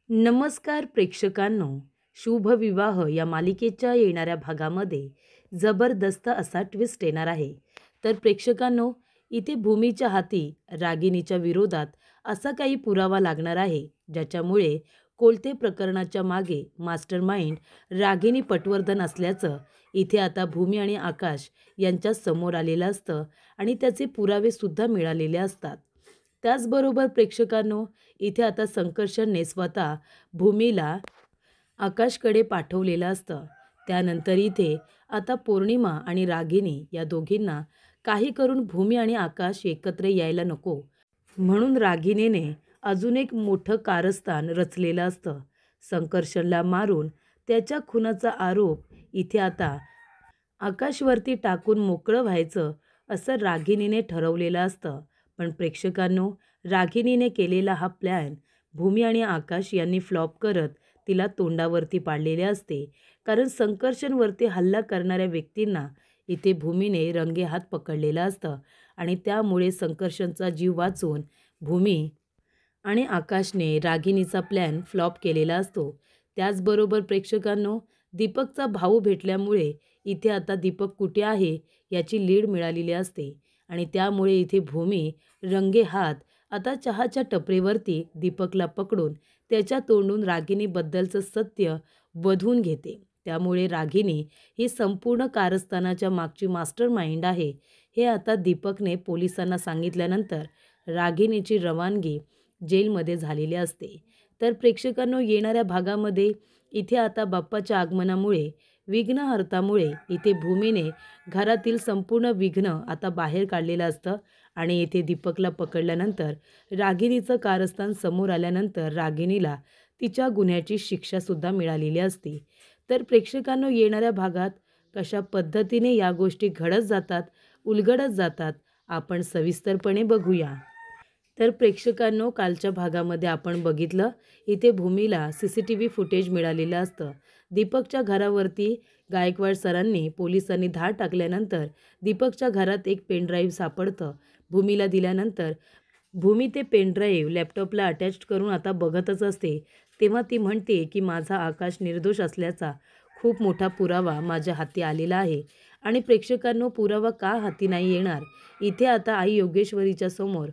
नमस्कार प्रेक्षकांनो. शुभ विवाह या मालिकेच्या येणाऱ्या भागामध्ये जबरदस्त असा ट्विस्ट येणार आहे. तर प्रेक्षकांनो, इथे भूमीच्या हाती रागिणीच्या विरोधात असा काही पुरावा लागणार आहे ज्याच्यामुळे कोलते प्रकरणाच्या मागे मास्टरमाइंड रागिणी पटवर्धन असल्याचं इथे आता भूमी आणि आकाश यांच्या समोर आलेलं असतं आणि त्याचे पुरावे सुद्धा मिळालेले असतात. त्याचबरोबर प्रेक्षकांनो, इथे आता संकर्षणने स्वतः भूमीला आकाशकडे पाठवलेलं असतं. त्यानंतर इथे आता पौर्णिमा आणि रागिनी या दोघींना काही करून भूमी आणि आकाश एकत्र यायला नको म्हणून रागिनीने अजून एक मोठं कारस्थान रचलेलं असतं. संकर्षणला मारून त्याच्या खुनाचा आरोप इथे आता आकाशवरती टाकून मोकळं व्हायचं असं रागिनीने ठरवलेलं असतं. पण प्रेक्षकांनो, रागिनीने केलेला हा प्लॅन भूमी आणि आकाश यांनी फ्लॉप करत तिला तोंडावरती पाडलेले असते. कारण संकर्षणवरती हल्ला करणाऱ्या व्यक्तींना इथे भूमीने रंगेहात पकडलेलं असतं आणि त्यामुळे संकर्षणचा जीव वाचवून भूमी आणि आकाशने रागिनीचा प्लॅन फ्लॉप केलेला असतो. त्याचबरोबर प्रेक्षकांनो, दीपकचा भाऊ भेटल्यामुळे इथे आता दीपक कुठे आहे याची लीड मिळालेली असते आणि त्यामुळे इथे भूमी रंगेहात आता चहाच्या टपरीवरती दीपकला पकडून त्याच्या तोंडून रागिनीबद्दलचं सत्य वधवून घेते. त्यामुळे रागिनी ही संपूर्ण कारस्थानाच्या मागची मास्टर माइंड आहे हे आता दीपकने पोलिसांना सांगितल्यानंतर रागिनीची रवानगी जेलमध्ये झालेली असते. तर प्रेक्षकांनो, येणाऱ्या भागामध्ये इथे आता बाप्पाच्या आगमनामुळे विघ्नहर्तामुळे इथे भूमीने घरातील संपूर्ण विघ्न आता बाहेर काढलेलं असतं आणि येथे दीपकला पकडल्यानंतर रागिनीचं कारस्थान समोर आल्यानंतर रागिनीला तिच्या गुन्ह्याची शिक्षासुद्धा मिळालेली असते. तर प्रेक्षकांनो, येणाऱ्या भागात कशा पद्धतीने या गोष्टी घडत जातात, उलगडत जातात, आपण सविस्तरपणे बघूया. तर प्रेक्षकांनो, कालच्या भागामध्ये आपण बघितलं, इथे भूमीला CCTV फुटेज मिळालेलं असतं. दीपकच्या घरावरती गायकवाड सरांनी पोलिसांनी धाड टाकल्यानंतर दीपकच्या घरात एक पेनड्राईव्ह सापडतं. भूमीला दिल्यानंतर भूमी ते पेनड्राईव्ह लॅपटॉपला अटॅच करून आता बघतच असते. तेव्हा ती म्हणते की माझा आकाश निर्दोष असल्याचा खूप मोठा पुरावा माझ्या हाती आलेला आहे. आणि प्रेक्षकांनो, पुरावा का हाती नाही येणार, इथे आता आई योगेश्वरीच्या समोर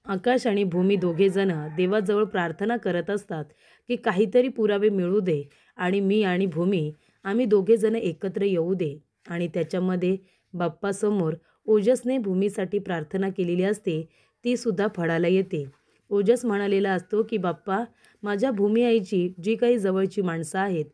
आकाश आणि भूमी दोघेजण देवाजवळ प्रार्थना करत असतात की काहीतरी पुरावे मिळू दे आणि मी आणि भूमी आम्ही दोघेजण एकत्र येऊ दे. आणि त्याच्यामध्ये बाप्पासमोर ओजसने भूमीसाठी प्रार्थना केलेली असते, ती सुद्धा फळाला येते. ओजस म्हणालेला असतो की बाप्पा, माझ्या भूमी आईची जी काही जवळची माणसं आहेत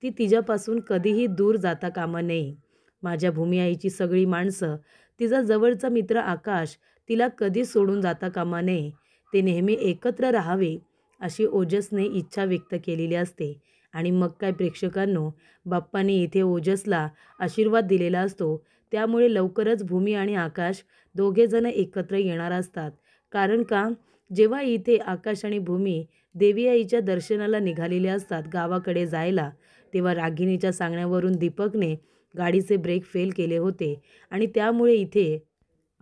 ती तिच्यापासून कधीही दूर जाता कामा नये. माझ्या भूमी आईची सगळी माणसं, तिचा जवळचा मित्र आकाश तिला कधी सोडून जाता कामा नये. ते नेहमी एकत्र राहावे अशी ओजसने इच्छा व्यक्त केलेली असते. आणि मग काय प्रेक्षकांनो, बाप्पाने इथे ओजसला आशीर्वाद दिलेला असतो. त्यामुळे लवकरच भूमी आणि आकाश दोघेजण एकत्र येणार असतात. कारण का, जेव्हा इथे आकाश आणि भूमी देवी आईच्या दर्शनाला निघालेले असतात गावाकडे जायला, तेव्हा रागिनीच्या सांगण्यावरून दीपकने गाडीचे ब्रेक फेल केले होते आणि त्यामुळे इथे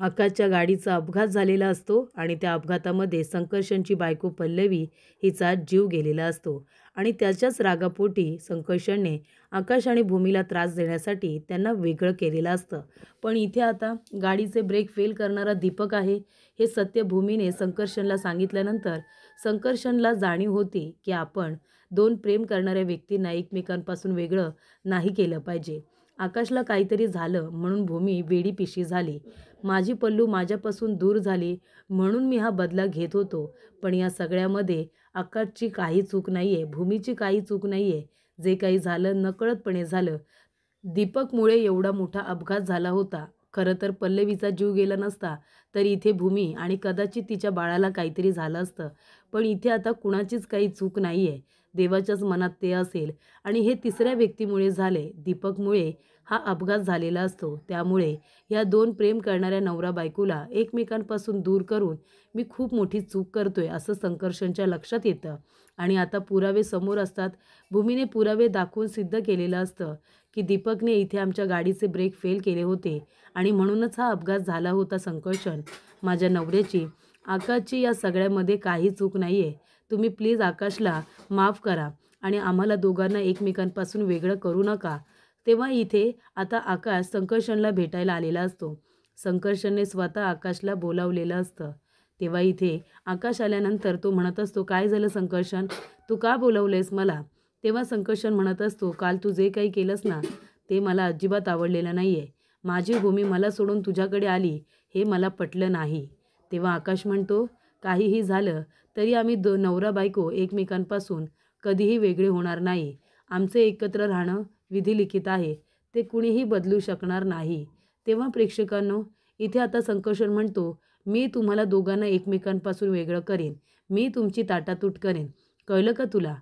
आकाशच्या गाडीचा अपघात झालेला असतो आणि त्या अपघातामध्ये संकर्षणची बायको पल्लवी हिचा जीव गेलेला असतो. आणि त्याच्याच रागापोटी संकर्षणने आकाश आणि भूमीला त्रास देण्यासाठी त्यांना वेगळं केलेलं असतं. पण इथे आता गाडीचे ब्रेक फेल करणारा दीपक आहे हे सत्य भूमीने संकर्षणला सांगितल्यानंतर संकर्षणला जाणीव होती की आपण दोन प्रेम करणाऱ्या व्यक्तींना एकमेकांपासून वेगळं नाही केलं पाहिजे. आकाशला काहीतरी झालं म्हणून भूमी वेडी पिशी झाली. माझी पल्लू माझ्यापासून दूर झाली म्हणून मी हा बदला घेत होतो. पण या सगळ्यामध्ये आकाशची काही चूक नाही आहे, भूमीची काही चूक नाही आहे. जे काही झालं नकळतपणे झालं. दीपकमुळे एवढा मोठा अपघात झाला होता. खरं तर पल्लवीचा जीव गेला नसता तर इथे भूमी आणि कदाचित तिच्या बाळाला काहीतरी झालं असतं. पण इथे आता कुणाचीच काही चूक नाही आहे, देवाच्याच मनात ते असेल आणि हे तिसऱ्या व्यक्तीमुळे झाले. दीपकमुळे हा अपघात झालेला असतो. त्यामुळे या दोन प्रेम करणाऱ्या नवरा बायकोला एकमेकांपासून दूर करून मी खूप मोठी चूक करतोय असं संकर्षणच्या लक्षात येतं. आणि आता पुरावे समोर असतात. भूमीने पुरावे दाखवून सिद्ध केलेलं असतं की दीपकने इथे आमच्या गाडीचे ब्रेक फेल केले होते आणि म्हणूनच हा अपघात झाला होता. संकर्षण, माझ्या नवऱ्याची आकाशची या सगळ्यामध्ये काही चूक नाही आहे. तुम्ही प्लीज आकाशला माफ करा आणि आम्हाला दोघांना एकमेकांपासून वेगळं करू नका. तेव्हा इथे आता आकाश संकर्षणला भेटायला आलेला असतो. संकर्षणने स्वतः आकाशला बोलावलेलं असतं. तेव्हा इथे आकाश आल्यानंतर तो म्हणत असतो, काय झालं संकर्षण, तू का बोलवलेस मला? तेव्हा संकर्षण म्हणत असतो, काल तू जे काही केलंस ना ते मला अजिबात आवडलेलं नाही आहे. माझी भूमी मला सोडून तुझ्याकडे आली हे मला पटलं नाही. तेव्हा आकाश म्हणतो, काहीही झालं तरी आम्ही नवरा बायको एकमेकांपासून कधीही वेगळे होणार नाही. आमचे एकत्र राहणं विधिलिखित आहे, ते कुणीही बदलू शकणार नाही. तेव्हा प्रेक्षकांनो, इथे आता संकर्षण म्हणतो, मी तुम्हाला दोघांना एकमेकांपासून वेगळं करेन. मी तुमची ताटातूट करेन. कळलं का तुला?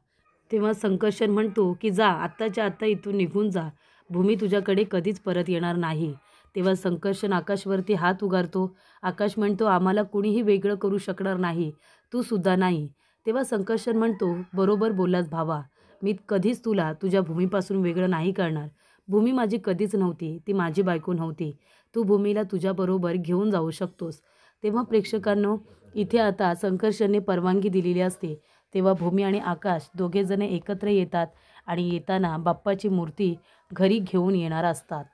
तेव्हा संकर्षण म्हणतो की जा, आत्ताच्या आत्ता इथून निघून जा. भूमी तुझ्याकडे कधीच परत येणार नाही. तेव्हा संकर्षण आकाशवरती हात उगारतो. आकाश म्हणतो, आम्हाला कुणीही वेगळं करू शकणार नाही, तू सुद्धा नाही. तेव्हा संकर्षण म्हणतो, बरोबर बोललास भावा. मी कधीच तुला तुझ्या भूमीपासून वेगळं नाही करणार. भूमी माझी कधीच नव्हती, ती माझी बायको नव्हती. तू भूमीला तुझ्याबरोबर घेऊन जाऊ शकतोस. तेव्हा प्रेक्षकांनो, इथे आता संकर्षणने परवानगी दिलेली असते. तेव्हा भूमी आणि आकाश दोघेजण एकत्र येतात आणि येताना बाप्पाची मूर्ती घरी घेऊन येणार असतात.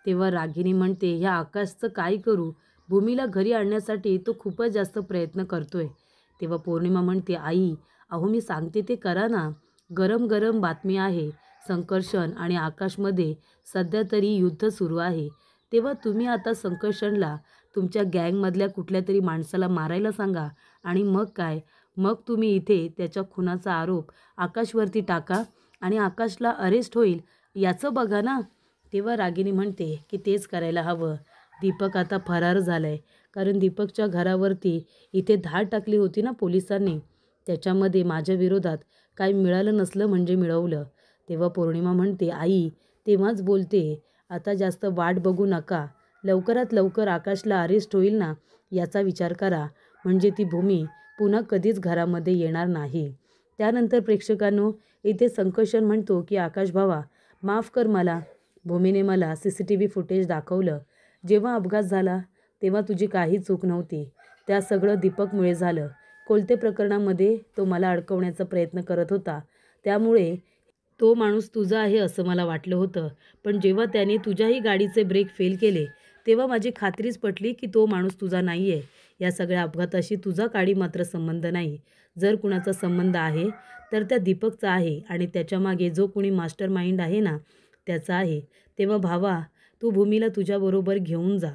तेव्हा रागिनी म्हणते, ह्या आकाशचं काय करू? भूमीला घरी आणण्यासाठी तो खूपच जास्त प्रयत्न करतोय. तेव्हा पौर्णिमा म्हणते, आई अहो मी सांगते ते करा ना. गरम गरम बातमी आहे. संकर्षण आणि आकाशमध्ये सध्या तरी युद्ध सुरू आहे. तेव्हा तुम्ही आता संकर्षणला तुमच्या गँगमधल्या कुठल्या तरी माणसाला मारायला सांगा आणि मग काय, मग तुम्ही इथे त्याच्या खुनाचा आरोप आकाशवरती टाका आणि आकाशला अरेस्ट होईल याचं बघा ना. तेव्हा रागिनी म्हणते की तेच करायला हवं. दीपक आता फरार झाला आहे, कारण दीपकच्या घरावरती इथे धाड टाकली होती ना पोलिसांनी. त्याच्यामध्ये माझ्या विरोधात काही मिळालं नसलं म्हणजे मिळवलं. तेव्हा पौर्णिमा म्हणते, आई तेव्हाच बोलते, आता जास्त वाट बघू नका. लवकरात लवकर आकाशला अरेस्ट होईल ना याचा विचार करा, म्हणजे ती भूमी पुन्हा कधीच घरामध्ये येणार नाही. त्यानंतर प्रेक्षकांनो, इथे संकर्षण म्हणतो की आकाश भावा माफ कर मला. भूमीने मला CCTV फुटेज दाखवलं. जेव्हा अपघात झाला तेव्हा तुझी काही चूक नव्हती. त्या सगळं दीपकमुळे झालं. कोलते प्रकरणामध्ये तो मला अडकवण्याचा प्रयत्न करत होता, त्यामुळे तो माणूस तुझा आहे असं मला वाटलं होतं. पण जेव्हा त्याने तुझ्याही गाडीचे ब्रेक फेल केले तेव्हा माझी खात्रीच पटली की तो माणूस तुझा नाही आहे. या सगळ्या अपघाताशी तुझा काडी मात्र संबंध नाही. जर कुणाचा संबंध आहे तर त्या दीपकचा आहे आणि त्याच्यामागे जो कोणी मास्टर माइंड आहे ना त्याचा आहे. तेव्हा भावा तू भूमीला तुझ्याबरोबर घेऊन जा.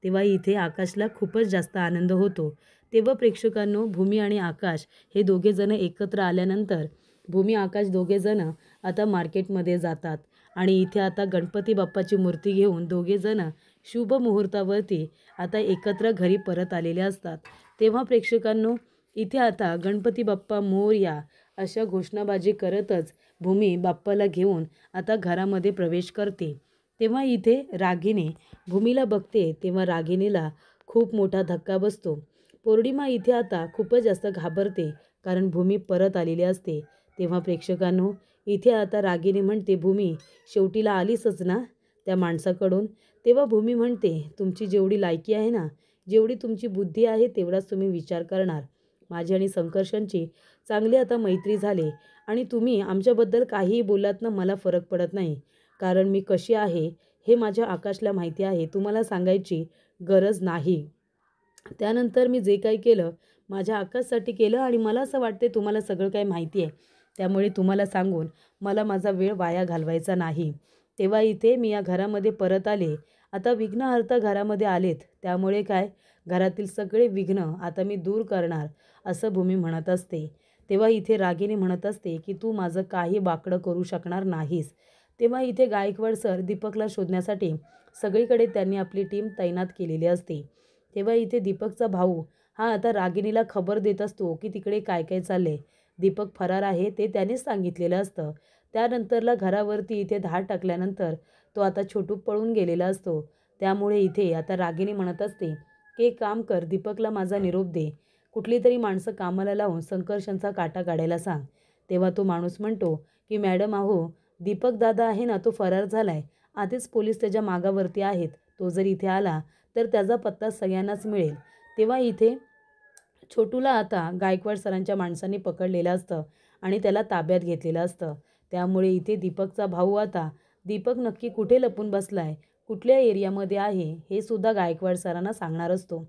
तेव्हा इथे आकाशला खूपच जास्त आनंद होतो. तेव्हा प्रेक्षकांनो, भूमी आणि आकाश हे दोघेजण एकत्र आल्यानंतर भूमी आकाश दोघेजण आता मार्केटमध्ये जातात आणि इथे आता गणपती बाप्पाची मूर्ती घेऊन दोघेजण शुभ मुहूर्तावरती आता एकत्र घरी परत आलेले असतात. तेव्हा प्रेक्षकांनो, इथे आता गणपती बाप्पा मोरया अशा घोषणाबाजी करतच भूमी बाप्पाला घेऊन आता घरामध्ये प्रवेश करते. तेव्हा इथे रागिनी भूमीला बघते तेव्हा रागिनीला खूप मोठा धक्का बसतो. पौर्णिमा इथे आता खूपच जास्त घाबरते, कारण भूमी परत आलेली असते. तेव्हा प्रेक्षकांनो, इथे आता रागिनी म्हणते, भूमी शेवटीला आलीसच ना त्या माणसाकडून. तेव्हा भूमी म्हणते, तुमची जेवढी लायकी आहे ना, जेवढी तुमची बुद्धी आहे तेवढाच तुम्ही विचार करणार. माझी आणि संकर्षणची चांगली आता मैत्री झाली आणि तुम्ही आमच्याबद्दल काहीही बोललात ना मला फरक पडत नाही, कारण मी कशी आहे हे माझ्या आकाशला माहिती आहे. तुम्हाला सांगायची गरज नाही. त्यानंतर मी जे काही केलं माझ्या आकाशसाठी केलं आणि मला असं वाटते तुम्हाला सगळं काही माहिती आहे, त्यामुळे तुम्हाला सांगून मला माझा वेळ वाया घालवायचा नाही. तेव्हा इथे मी या घरामध्ये परत आले. आता विघ्नहर्ता घरामध्ये आलेत, त्यामुळे काय घरातील सगळे विघ्न आता मी दूर करणार असं भूमी म्हणत असते. तेव्हा इथे रागिनी म्हणत असते की तू माझं काही बाकडं करू शकणार नाहीस. तेव्हा इथे गायकवाड सर दीपकला शोधण्यासाठी सगळीकडे त्यांनी आपली टीम तैनात केलेली असते. तेव्हा इथे दीपकचा भाऊ हा आता रागिनीला खबर देत असतो की तिकडे काय काय चालले. दीपक फरार आहे ते त्यानेच सांगितलेलं असतं. त्यानंतरला घरावरती इथे धाड टाकल्यानंतर तो आता छोटू पळून गेलेला असतो. त्यामुळे इथे आता रागिनी म्हणत असते की एक काम कर, दीपकला माझा निरोप दे. कुठली तरी माणसं कामाला लावून संकर्षणचा काटा काढायला सांग. तेव्हा तो माणूस म्हणतो की मॅडम अहो दीपक दादा आहे ना तो फरार झालाय. आधीच पोलीस त्याच्या मागावरती आहेत. तो जर इथे आला तर त्याचा पत्ता सगळ्यांनाच मिळेल. तेव्हा इथे छोटूला आता गायकवाड सरांच्या माणसांनी पकडलेलं असतं आणि त्याला ताब्यात घेतलेलं असतं. त्यामुळे इथे दीपकचा भाऊ आता दीपक नक्की कुठे लपून बसलाय, कुठल्या एरियामध्ये आहे हे सुद्धा गायकवाड सरांना सांगणार असतो.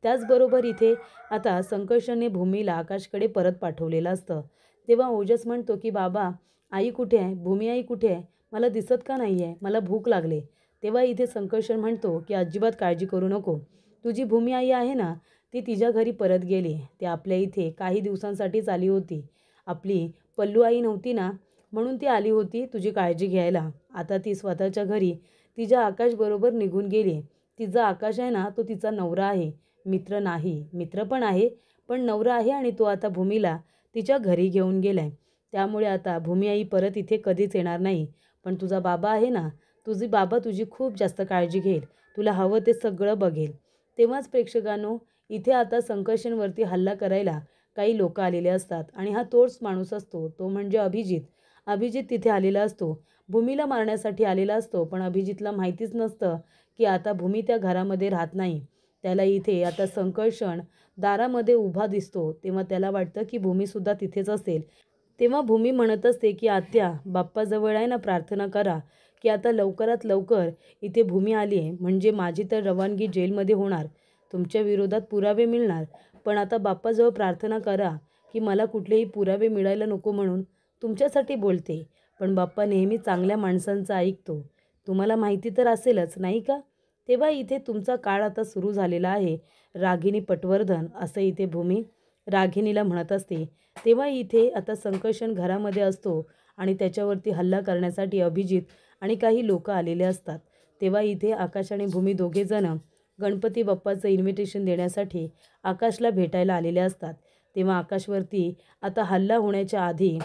त्याचबरोबर इथे आता संकर्षणने भूमीला आकाशकडे परत पाठवलेलं असतं. तेव्हा ओजस म्हणतो की बाबा, आई कुठे आहे, भूमी आई कुठे आहे, मला दिसत का नाही आहे, मला भूक लागले. तेव्हा इथे संकर्षण म्हणतो की अजिबात काळजी करू नको, तुझी भूमी आई आहे ना, ती तिच्या घरी परत गेली. ती आपल्या इथे काही दिवसांसाठीच आली होती. आपली पल्लू आई नव्हती ना, म्हणून ती आली होती तुझी काळजी घ्यायला. आता ती स्वतःच्या घरी तिच्या आकाशबरोबर निघून गेली. तिचा आकाश आहे ना, तो तिचा नवरा आहे, मित्र नाही. मित्र पण आहे, पण नवरा आहे आणि तो आता भूमीला तिच्या घरी घेऊन गेलाय. त्यामुळे आता भूमी आई परत इथे कधीच येणार नाही. पण तुझा बाबा आहे ना, तुझी बाबा तुझी खूप जास्त काळजी घेईल, तुला हवं ते सगळं बघेल. तेव्हाच प्रेक्षकांनो, इथे आता संकर्षणवरती हल्ला करायला काही लोक आलेले असतात आणि हा तोच माणूस असतो, तो म्हणजे अभिजित. अभिजित तिथे आलेला असतो, भूमीला मारण्यासाठी आलेला असतो. पण अभिजितला माहितीच नसतं की आता भूमी त्या घरामध्ये राहत नाही. त्याला इथे आता संकर्षण दारामध्ये उभा दिसतो. तेव्हा त्याला वाटतं की भूमीसुद्धा तिथेच असेल. तेव्हा भूमी म्हणत असते की आत्या, बाप्पाजवळ आहे ना प्रार्थना करा की आता लवकरात लवकर इथे भूमी आली आहे, म्हणजे माझी तर रवानगी जेलमध्ये होणार, तुमच्या विरोधात पुरावे मिळणार. पण आता बाप्पाजवळ प्रार्थना करा की मला कुठलेही पुरावे मिळायला नको, म्हणून तुमच्यासाठी बोलते. पण बाप्पा नेहमी चांगल्या माणसांचं ऐकतो, तुम्हाला माहिती तर असेलच नाही का. तेव्हा इथे तुमचा काळ आता सुरू झालेला आहे, रागिनी पटवर्धन, असं इथे भूमी रागिनीला म्हणत असते. तेव्हा इथे आता संकर्षण घरामध्ये असतो आणि त्याच्यावरती हल्ला करण्यासाठी अभिजित आणि काही लोक आलेले असतात. तेव्हा इथे आकाश आणि भूमी दोघेजण गणपती बाप्पाचं इन्व्हिटेशन देण्यासाठी आकाशला भेटायला आलेले असतात. तेव्हा आकाशवरती आता हल्ला होण्याच्या आधी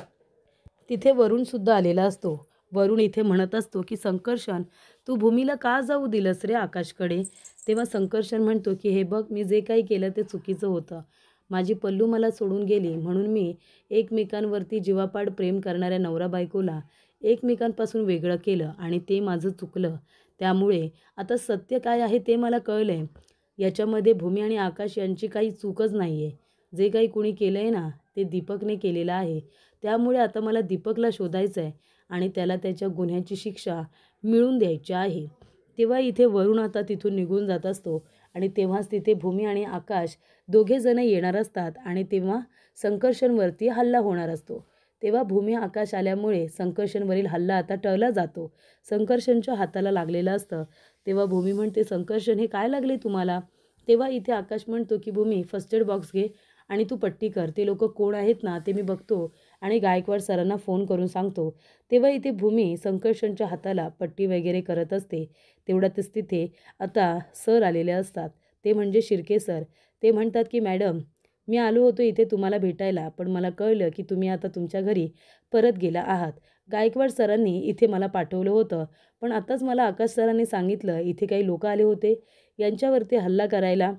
तिथे वरुणसुद्धा आलेला असतो. वरुण इथे म्हणत असतो की संकर्षण, तू भूमीला का जाऊ दिलंस रे आकाशकडे. तेव्हा संकर्षण म्हणतो की हे बघ, मी जे काही केलं ते चुकीचं होतं. माझी पल्लू मला सोडून गेली, म्हणून मी एकमेकांवरती जीवापाड प्रेम करणाऱ्या नवरा बायकोला एकमेकांपासून वेगळं केलं आणि ते माझं चुकलं. त्यामुळे आता सत्य काय आहे ते मला कळलं आहे. याच्यामध्ये भूमी आणि आकाश यांची काही चूकच नाही आहे. जे काही कुणी केलं आहे ना, ते दीपकने केलेलं आहे. त्यामुळे आता मला दीपकला शोधायचं आहे आणि त्याला त्याच्या गुन्ह्याची शिक्षा मिळवून द्यायची आहे. तेव्हा इथे वरुण आता तिथून निघून जात असतो आणि तेव्हाच तिथे भूमी आणि आकाश दोघेजण येणार असतात आणि तेव्हा संकर्षणवरती हल्ला होणार असतो. तेव्हा भूमी आकाश आल्यामुळे संकर्षणवरील हल्ला आता टळला जातो. संकर्षणच्या हाताला लागलेलं असतं. तेव्हा भूमी म्हणते, संकर्षण हे काय लागले तुम्हाला. तेव्हा इथे आकाश म्हणतो की भूमी, फर्स्ट एड बॉक्स घे आणि तू पट्टी कर. ते लोक कोण आहेत ना ते मी बघतो आणि गायकवाड सरांना फोन करून सांगतो. तेव्हा इथे भूमी संकर्षणच्या हाताला पट्टी वगैरे करत असते. तेवढ्यातच तिथे आता सर आलेले असतात, ते म्हणजे शिर्के सर. ते म्हणतात की मॅडम, मी आलो होतो इथे तुम्हाला भेटायला, पण मला कळलं की तुम्ही आता तुमच्या घरी परत गेला आहात. गायकवाड सरांनी इथे मला पाठवलं होतं, पण आताच मला आकाश सरांनी सांगितलं इथे काही लोक आले होते यांच्यावरती हल्ला करायला.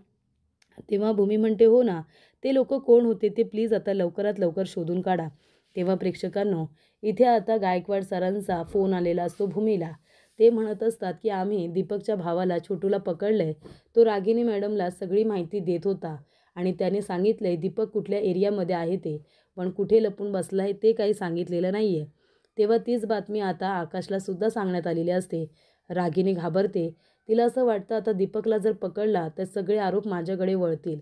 तेव्हा भूमी म्हणते, हो ना, ते लोक कोण होते ते प्लीज आता लवकरात लवकर शोधून काढा. तेव्हा प्रेक्षकांनो, इथे आता गायकवाड सरांचा फोन आलेला असतो भूमीला. ते म्हणत असतात की आम्ही दीपकच्या भावाला छोटूला पकडलंय. तो रागिनी मॅडमला सगळी माहिती देत होता आणि त्याने सांगितलंय दीपक कुठल्या एरियामध्ये आहे ते, पण कुठे लपून बसला आहे ते काही सांगितलेलं नाही आहे. तेव्हा तीच बातमी आता आकाशला सुद्धा सांगण्यात आलेली असते. रागिनी घाबरते. तिला असं वाटतं आता दीपकला जर पकडला तर सगळे आरोप माझ्याकडे वळतील.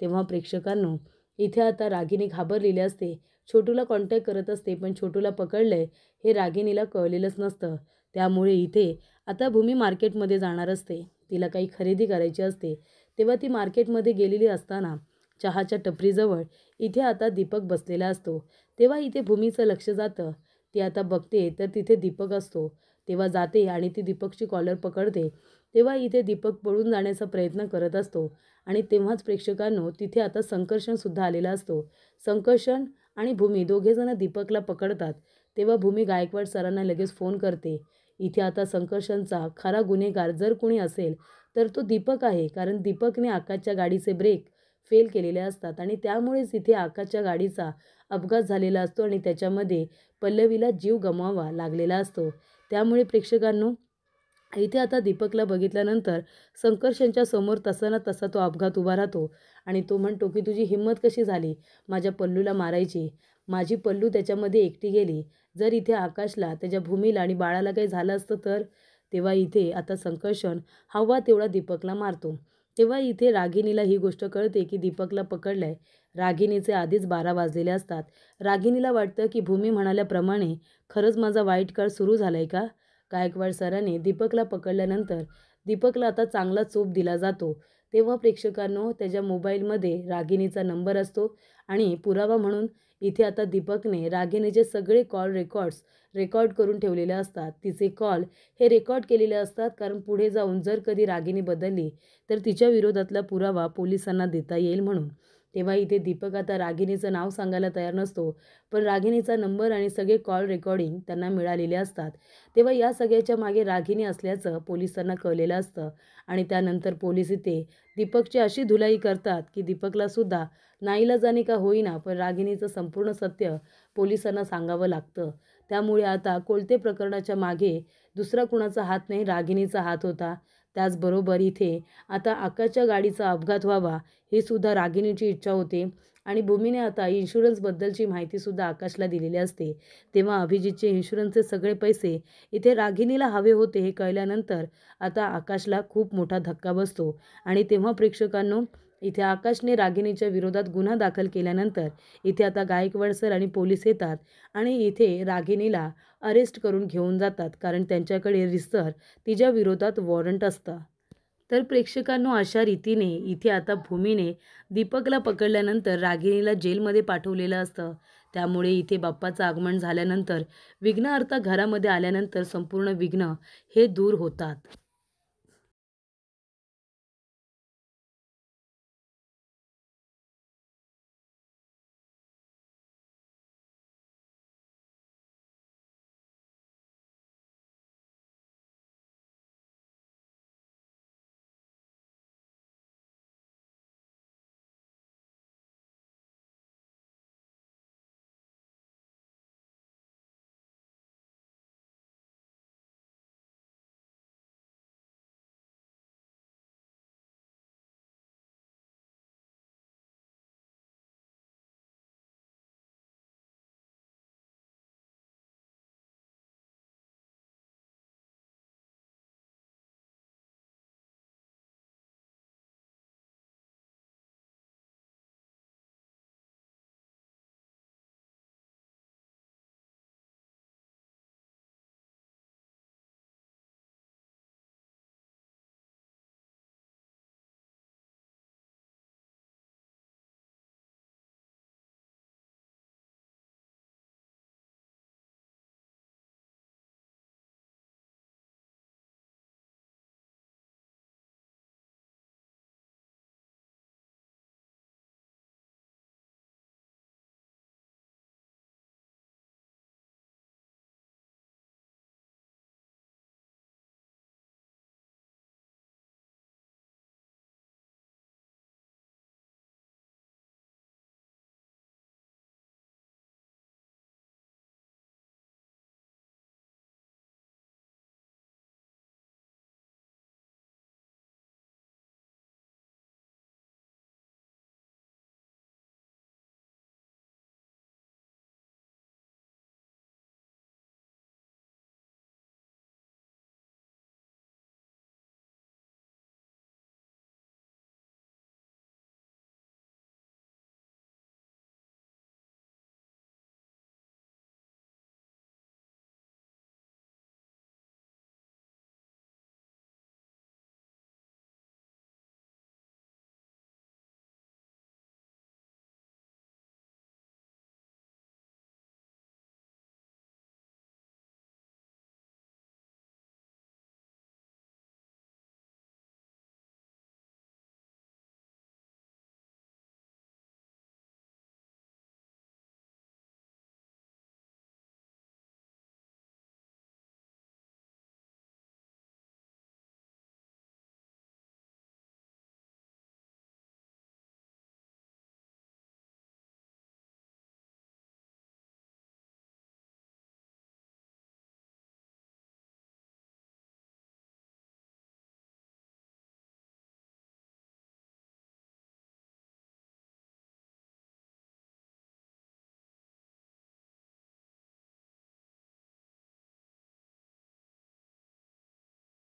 तेव्हा प्रेक्षकांनो, इथे आता रागिनी घाबरलेली असते. छोटूला कॉन्टॅक्ट करत असते, पण छोटूला पकडलंय हे रागिनीला कळलेलंच नसतं. त्यामुळे इथे आता भूमी मार्केटमध्ये जाणार असते. तिला काही खरेदी करायची असते. तेव्हा ती मार्केटमध्ये गेलेली असताना चहाच्या टपरीजवळ इथे आता दीपक बसलेला असतो. तेव्हा इथे भूमीचं लक्ष जातं. ती आता बघते तर तिथे दीपक असतो. तेव्हा जाते आणि ती दीपकची कॉलर पकडते. तेव्हा इथे दीपक पळून जाण्याचा प्रयत्न करत असतो आणि तेव्हाच प्रेक्षकांनो, तिथे आता संकर्षणसुद्धा आलेला असतो. संकर्षण आणि भूमी दोघेजण दीपकला पकडतात. तेव्हा भूमी गायकवाड सरांना लगेच फोन करते. इथे आता संकर्षणचा खरा गुन्हेगार जर कोणी असेल तर तो दीपक आहे, कारण दीपकने आकाशच्या गाडीचे ब्रेक फेल केलेले असतात आणि त्यामुळेच इथे आकाशच्या गाडीचा अपघात झालेला असतो आणि त्याच्यामध्ये पल्लवीला जीव गमवावा लागलेला असतो. त्यामुळे प्रेक्षकांनो, इथे आता दीपकला बघितल्यानंतर संकर्षणच्या समोर तसा ना तसा तो अपघात उभा राहतो आणि तो म्हणतो की तुझी हिंमत कशी झाली माझ्या पल्लूला मारायची. माझी पल्लू त्याच्यामध्ये एकटी गेली. जर इथे आकाशला, त्याच्या भूमीला आणि बाळाला काही झालं असतं तर. तेव्हा इथे आता संकर्षण हवा तेवढा दीपकला मारतो. तेव्हा इथे रागिणीला ही गोष्ट कळते की दीपकला पकडलंय. रागिणीचे आधीच 12 वाजलेले असतात. रागिणीला वाटतं की भूमी म्हणाल्याप्रमाणे खरंच माझा वाईट काळ सुरू झालाय का. गायकवाड सरांनी दीपकला पकडल्यानंतर दीपकला आता चांगला चोप दिला जातो. तेव्हा प्रेक्षकांनो त्याच्या मोबाईलमध्ये रागिणीचा नंबर असतो आणि पुरावा म्हणून इथे आता दीपकने रागिणीचे सगळे कॉल रेकॉर्ड करून ठेवलेले असतात. तिचे कॉल हे रेकॉर्ड केलेले असतात कारण पुढे जाऊन जर कधी रागिणी बदलली तर तिच्या विरोधातला पुरावा पोलिसांना देता येईल म्हणून. तेव्हा इथे दीपक आता रागिणीचं नाव सांगायला तयार नसतो, पण रागिणीचा नंबर आणि सगळे कॉल रेकॉर्डिंग त्यांना मिळालेले असतात. तेव्हा या सगळ्याच्या मागे रागिणी असल्याचं पोलिसांना कळलेलं असतं आणि त्यानंतर पोलीस इथे दीपकची अशी धुलाई करतात की दीपकला सुद्धा नाईलाजाने का होईना पण रागिणीचं संपूर्ण सत्य पोलिसांना सांगावं लागतं. त्यामुळे आता कोलते प्रकरणाच्या मागे दुसरा कुणाचा हात नाही, रागिणीचा हात होता. त्याचबरोबर इथे आता आकाशच्या गाडीचा अपघात व्हावा ही सुद्धा रागिणीची इच्छा होते आणि भूमीने आता इन्शुरन्सबद्दलची माहितीसुद्धा आकाशला दिलेली असते. तेव्हा अभिजितचे इन्शुरन्सचे सगळे पैसे इथे रागिणीला हवे होते हे कळल्यानंतर आता आकाशला खूप मोठा धक्का बसतो आणि तेव्हा प्रेक्षकांनो इथे आकाशने रागिणीच्या विरोधात गुन्हा दाखल केल्यानंतर इथे आता गायकवाड सर आणि पोलीस येतात आणि इथे रागिणीला अरेस्ट करून घेऊन जातात कारण त्यांच्याकडे रितसर तिच्या विरोधात वॉरंट असतं. तर प्रेक्षकांनो अशा रीतीने इथे आता भूमीने दीपकला पकडल्यानंतर रागिणीला जेलमध्ये पाठवलेलं असतं. त्यामुळे इथे बाप्पाचं आगमन झाल्यानंतर विघ्न अर्था घरामध्ये आल्यानंतर संपूर्ण विघ्न हे दूर होतात.